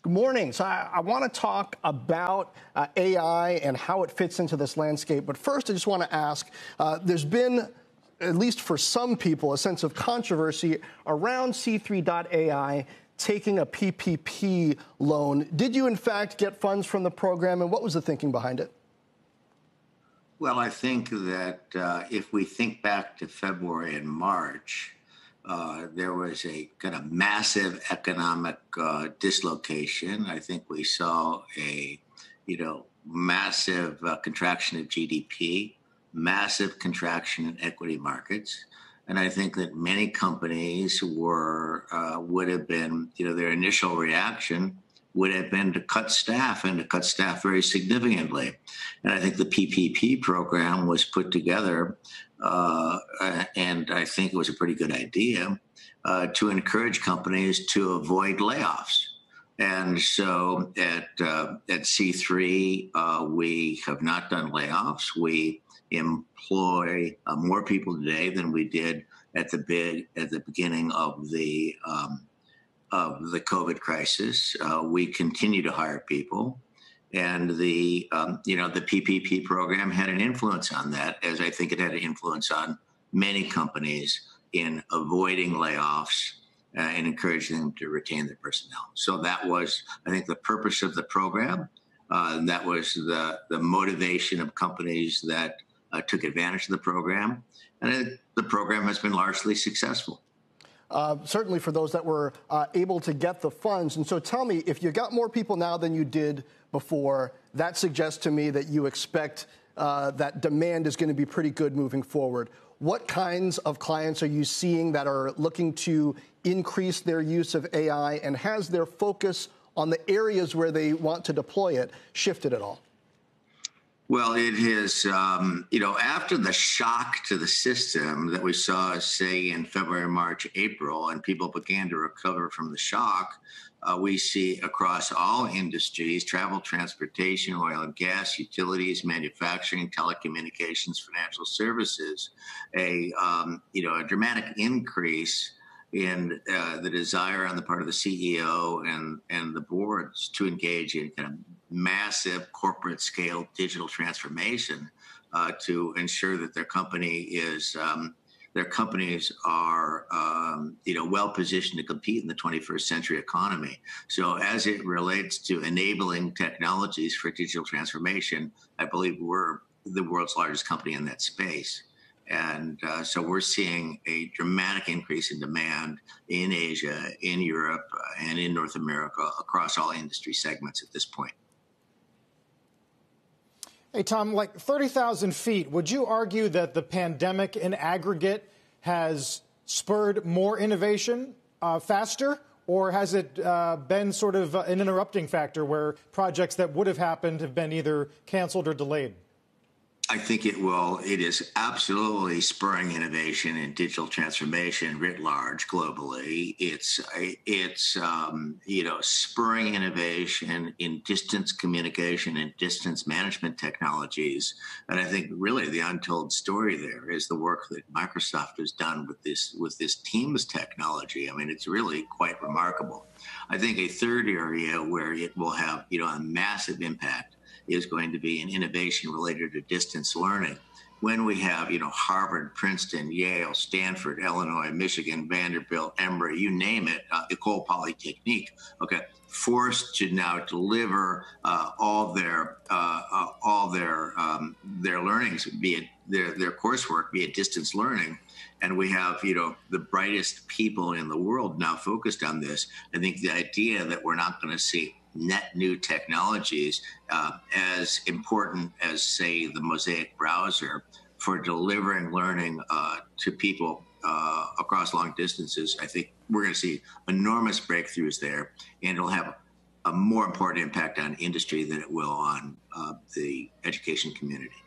Good morning. So I want to talk about AI and how it fits into this landscape. But first, I just want to ask, there's been, at least for some people, a sense of controversy around C3.ai taking a PPP loan. Did you, in fact, get funds from the program, and what was the thinking behind it? Well, I think that if we think back to February and March, there was a kind of massive economic dislocation. I think we saw a, massive contraction of GDP, massive contraction in equity markets. And I think that many companies would have been, their initial reaction would have been to cut staff and to cut staff very significantly. And I think the PPP program was put together, and I think it was a pretty good idea, to encourage companies to avoid layoffs. And so at C3, we have not done layoffs. We employ more people today than we did at the beginning of the COVID crisis. We continue to hire people, and the PPP program had an influence on that, as I think it had an influence on many companies in avoiding layoffs and encouraging them to retain their personnel. So that was, I think, the purpose of the program. That was the motivation of companies that took advantage of the program, and the program has been largely successful. Certainly for those that were able to get the funds. And so tell me, if you got more people now than you did before, that suggests to me that you expect that demand is going to be pretty good moving forward. What kinds of clients are you seeing that are looking to increase their use of AI, and has their focus on the areas where they want to deploy it shifted at all? Well, it is, after the shock to the system that we saw, say, in February, March, April, and people began to recover from the shock, we see across all industries, travel, transportation, oil and gas, utilities, manufacturing, telecommunications, financial services, a dramatic increase in the desire on the part of the CEO and the boards to engage in kind of massive corporate scale digital transformation to ensure that their companies are well positioned to compete in the 21st century economy. So as it relates to enabling technologies for digital transformation, I believe we're the world's largest company in that space. And so we're seeing a dramatic increase in demand in Asia, in Europe, and in North America across all industry segments at this point. Hey, Tom, like 30,000 feet, would you argue that the pandemic in aggregate has spurred more innovation faster, or has it been sort of an interrupting factor where projects that would have happened have been either canceled or delayed? I think it is absolutely spurring innovation and digital transformation writ large globally. It's spurring innovation in distance communication and distance management technologies. And I think really the untold story there is the work that Microsoft has done with this Teams technology. I mean, it's really quite remarkable. I think a third area where it will have, a massive impact is going to be an innovation related to distance learning. When we have, Harvard, Princeton, Yale, Stanford, Illinois, Michigan, Vanderbilt, Emory, you name it, École Polytechnique, forced to now deliver all their learnings, be it their coursework, be it distance learning. And we have, the brightest people in the world now focused on this. I think the idea that we're not going to see net new technologies as important as, say, the Mosaic browser for delivering learning to people across long distances, I think we're going to see enormous breakthroughs there, and it'll have a more important impact on industry than it will on the education community.